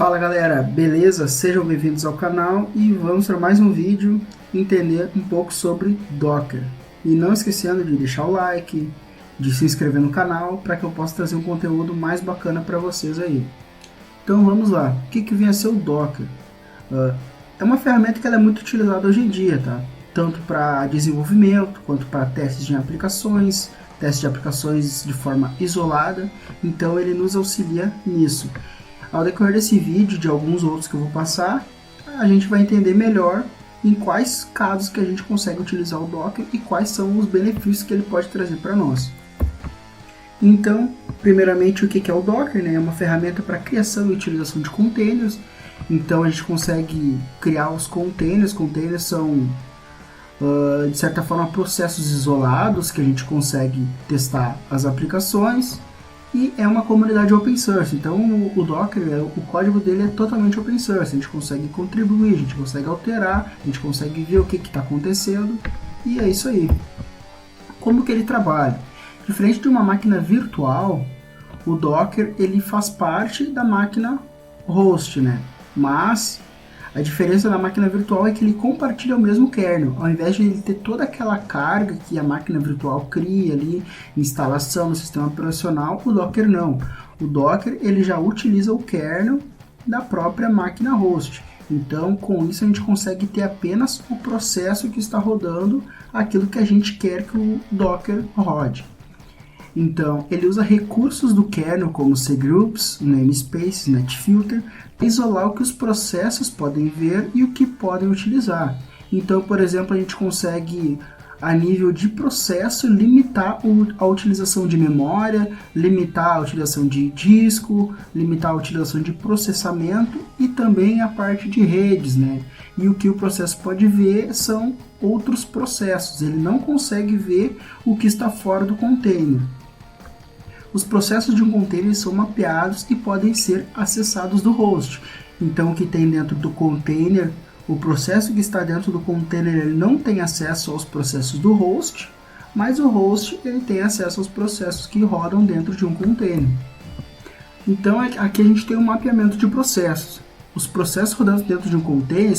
Fala galera, beleza? Sejam bem-vindos ao canal e vamos para mais um vídeo entender um pouco sobre Docker. E não esquecendo de deixar o like, de se inscrever no canal para que eu possa trazer um conteúdo mais bacana para vocês aí. Então vamos lá, o que vem a ser o Docker? É uma ferramenta que ela é muito utilizada hoje em dia, tá? Tanto para desenvolvimento quanto para testes de aplicações de forma isolada, então ele nos auxilia nisso. Ao decorrer desse vídeo e de alguns outros que eu vou passar, a gente vai entender melhor em quais casos que a gente consegue utilizar o Docker e quais são os benefícios que ele pode trazer para nós. Então, primeiramente, o que é o Docker? Né? É uma ferramenta para criação e utilização de containers. Então, a gente consegue criar os containers. Containers são, de certa forma, processos isolados que a gente consegue testar as aplicações. E é uma comunidade open source, então o Docker, o código dele é totalmente open source, a gente consegue contribuir, a gente consegue alterar, a gente consegue ver o que está acontecendo, e é isso aí. Como que ele trabalha? Diferente de uma máquina virtual, o Docker ele faz parte da máquina host, né? Mas a diferença da máquina virtual é que ele compartilha o mesmo kernel, ao invés de ele ter toda aquela carga que a máquina virtual cria ali, instalação no sistema operacional, o Docker não. O Docker ele já utiliza o kernel da própria máquina host. Então, com isso a gente consegue ter apenas o processo que está rodando aquilo que a gente quer que o Docker rode. Então, ele usa recursos do kernel como cgroups, namespaces, netfilter, para isolar o que os processos podem ver e o que podem utilizar. Então, por exemplo, a gente consegue, a nível de processo, limitar a utilização de memória, limitar a utilização de disco, limitar a utilização de processamento e também a parte de redes, né? E o que o processo pode ver são outros processos, ele não consegue ver o que está fora do container. Os processos de um container são mapeados e podem ser acessados do host. Então, o que tem dentro do container, o processo que está dentro do container, ele não tem acesso aos processos do host, mas o host ele tem acesso aos processos que rodam dentro de um container. Então, aqui a gente tem um mapeamento de processos. Os processos rodando dentro de um container,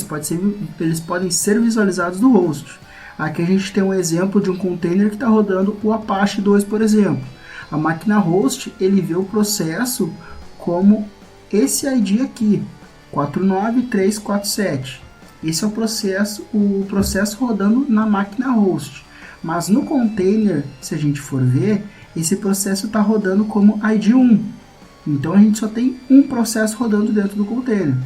eles podem ser visualizados do host. Aqui a gente tem um exemplo de um container que está rodando o Apache 2, por exemplo. A máquina host, ele vê o processo como esse ID aqui, 49347. Esse é o processo rodando na máquina host. Mas no container, se a gente for ver, esse processo está rodando como ID1. Então a gente só tem um processo rodando dentro do container.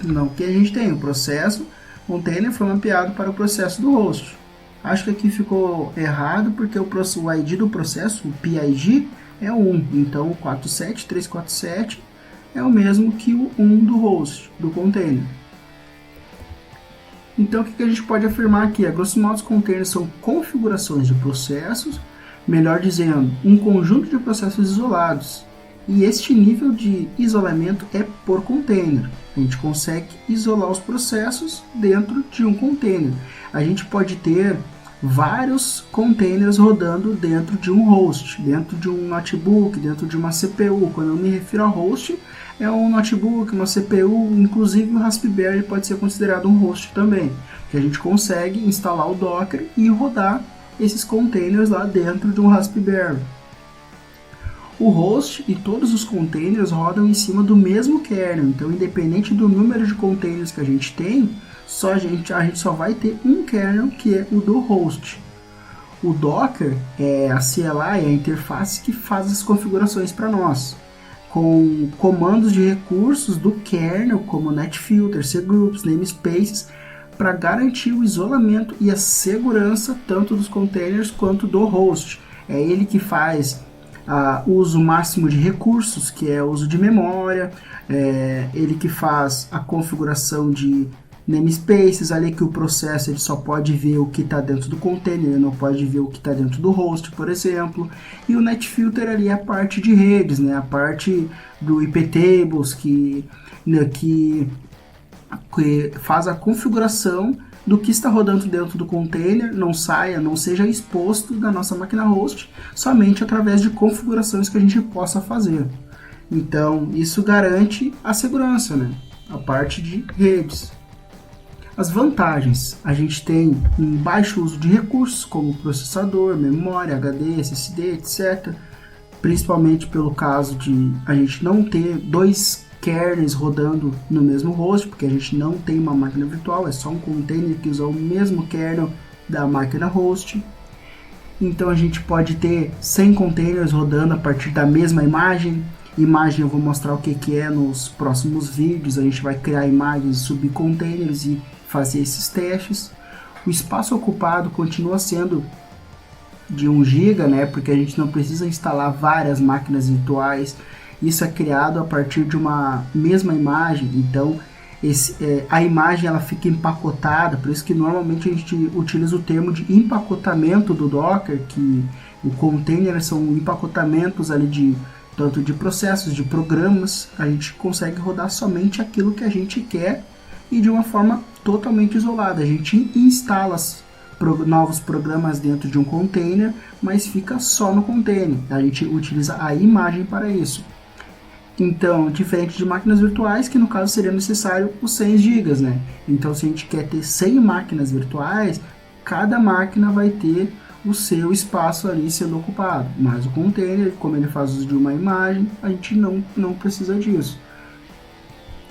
Não que a gente tem o processo, o container foi mapeado para o processo do host. Acho que aqui ficou errado porque o ID do processo, o PID, é 1. Então o 47347 é o mesmo que o 1 do host, do container. Então o que a gente pode afirmar aqui? A grosso modo, os containers são configurações de processos, melhor dizendo, um conjunto de processos isolados. E este nível de isolamento é por container. A gente consegue isolar os processos dentro de um container. A gente pode ter vários containers rodando dentro de um host, dentro de um notebook, dentro de uma CPU. Quando eu me refiro a host, é um notebook, uma CPU, inclusive o Raspberry pode ser considerado um host também, que a gente consegue instalar o Docker e rodar esses containers lá dentro de um Raspberry. O host e todos os containers rodam em cima do mesmo kernel, então independente do número de containers que a gente tem, a gente só vai ter um kernel que é o do host. O Docker é a CLI, é a interface que faz as configurações para nós, com comandos de recursos do kernel como netfilter, cgroups, namespaces, para garantir o isolamento e a segurança tanto dos containers quanto do host. É ele que faz uso máximo de recursos, que é o uso de memória, ele que faz a configuração de namespaces, ali que o processo ele só pode ver o que está dentro do container, ele não pode ver o que está dentro do host, por exemplo. E o netfilter ali é a parte de redes, né? A parte do iptables que faz a configuração do que está rodando dentro do container, não seja exposto da nossa máquina host, somente através de configurações que a gente possa fazer. Então, isso garante a segurança, né? A parte de redes. As vantagens, a gente tem um baixo uso de recursos, como processador, memória, HD, SSD, etc. Principalmente pelo caso de a gente não ter dois kernels rodando no mesmo host, porque a gente não tem uma máquina virtual, é só um container que usa o mesmo kernel da máquina host. Então a gente pode ter 100 containers rodando a partir da mesma imagem. Imagem eu vou mostrar o que é nos próximos vídeos. A gente vai criar imagens, subir containers e fazer esses testes. O espaço ocupado continua sendo de 1 GB, né? Porque a gente não precisa instalar várias máquinas virtuais. Isso é criado a partir de uma mesma imagem. Então a imagem ela fica empacotada, por isso que normalmente a gente utiliza o termo de empacotamento do Docker, que o container são empacotamentos ali tanto de processos, de programas. A gente consegue rodar somente aquilo que a gente quer e de uma forma totalmente isolada. A gente instala novos programas dentro de um container, mas fica só no container. A gente utiliza a imagem para isso. Então, diferente de máquinas virtuais, que no caso seria necessário os 100 GB, né? Então, se a gente quer ter 100 máquinas virtuais, cada máquina vai ter o seu espaço ali sendo ocupado. Mas o container, como ele faz uso de uma imagem, a gente não precisa disso.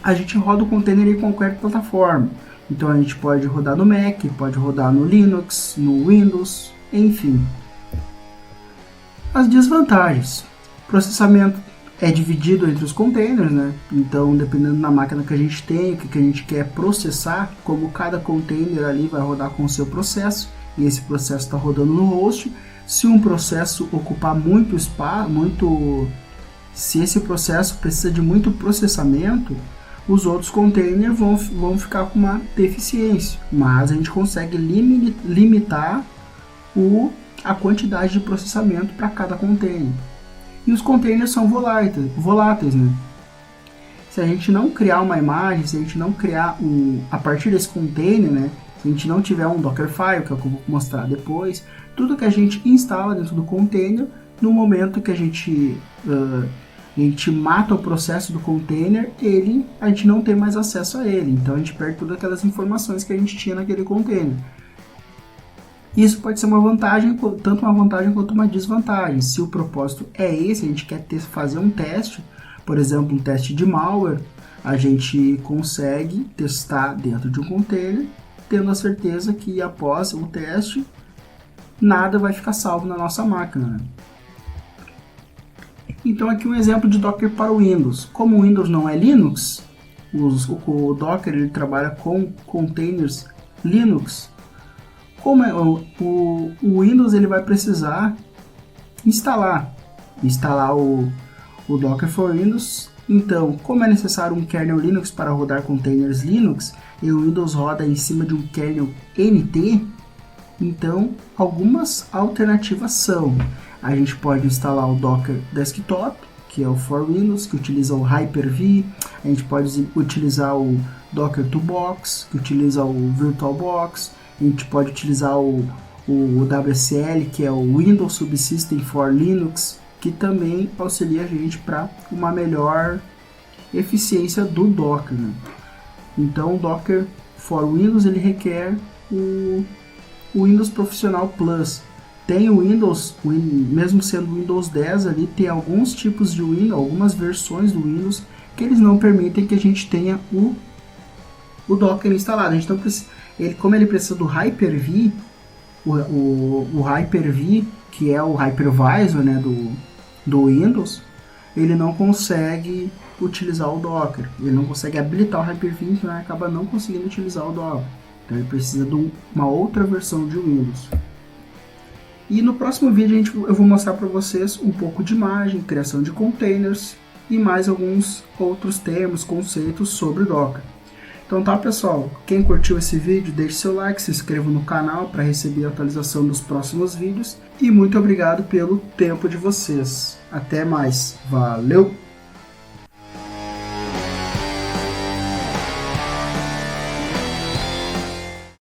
A gente roda o container em qualquer plataforma. Então, a gente pode rodar no Mac, pode rodar no Linux, no Windows, enfim. As desvantagens. Processamento é dividido entre os containers, né? Então, dependendo da máquina que a gente tem, o que a gente quer processar, como cada container ali vai rodar com o seu processo, e esse processo está rodando no host. Se um processo ocupar muito espaço, se esse processo precisa de muito processamento, os outros containers vão ficar com uma deficiência, mas a gente consegue limitar a quantidade de processamento para cada container. E os containers são voláteis, né? Se a gente não criar uma imagem, se a gente não criar a partir desse container, né? Se a gente não tiver um Dockerfile, que é o que eu vou mostrar depois, tudo que a gente instala dentro do container, no momento que a gente mata o processo do container, a gente não tem mais acesso a ele. Então a gente perde todas aquelas informações que a gente tinha naquele container. Isso pode ser uma vantagem, tanto uma vantagem quanto uma desvantagem. Se o propósito é esse, a gente quer fazer um teste, por exemplo, um teste de malware, a gente consegue testar dentro de um container, tendo a certeza que após o teste, nada vai ficar salvo na nossa máquina, né? Então aqui um exemplo de Docker para o Windows. Como o Windows não é Linux, o Docker ele trabalha com containers Linux. Como o Windows ele vai precisar instalar o Docker for Windows. Então, como é necessário um kernel Linux para rodar containers Linux, e o Windows roda em cima de um kernel NT, então algumas alternativas são: a gente pode instalar o Docker Desktop, que é o for Windows, que utiliza o Hyper-V. A gente pode utilizar o Docker Toolbox, que utiliza o VirtualBox. A gente pode utilizar o WSL, que é o Windows Subsystem for Linux, que também auxilia a gente para uma melhor eficiência do Docker, né? Então o Docker for Windows ele requer o Windows Profissional Plus. Tem o Windows, mesmo sendo o Windows 10 ali, tem alguns tipos de Windows, algumas versões do Windows que eles não permitem que a gente tenha o Docker instalado. A gente não precisa, como ele precisa do Hyper-V, o Hyper-V, que é o hypervisor, né, do Windows, ele não consegue utilizar o Docker. Ele não consegue habilitar o Hyper-V, então ele acaba não conseguindo utilizar o Docker. Então ele precisa de uma outra versão de Windows. E no próximo vídeo eu vou mostrar para vocês um pouco de imagem, criação de containers e mais alguns outros termos, conceitos sobre o Docker. Então tá, pessoal, quem curtiu esse vídeo, deixe seu like, se inscreva no canal para receber a atualização dos próximos vídeos e muito obrigado pelo tempo de vocês. Até mais, valeu!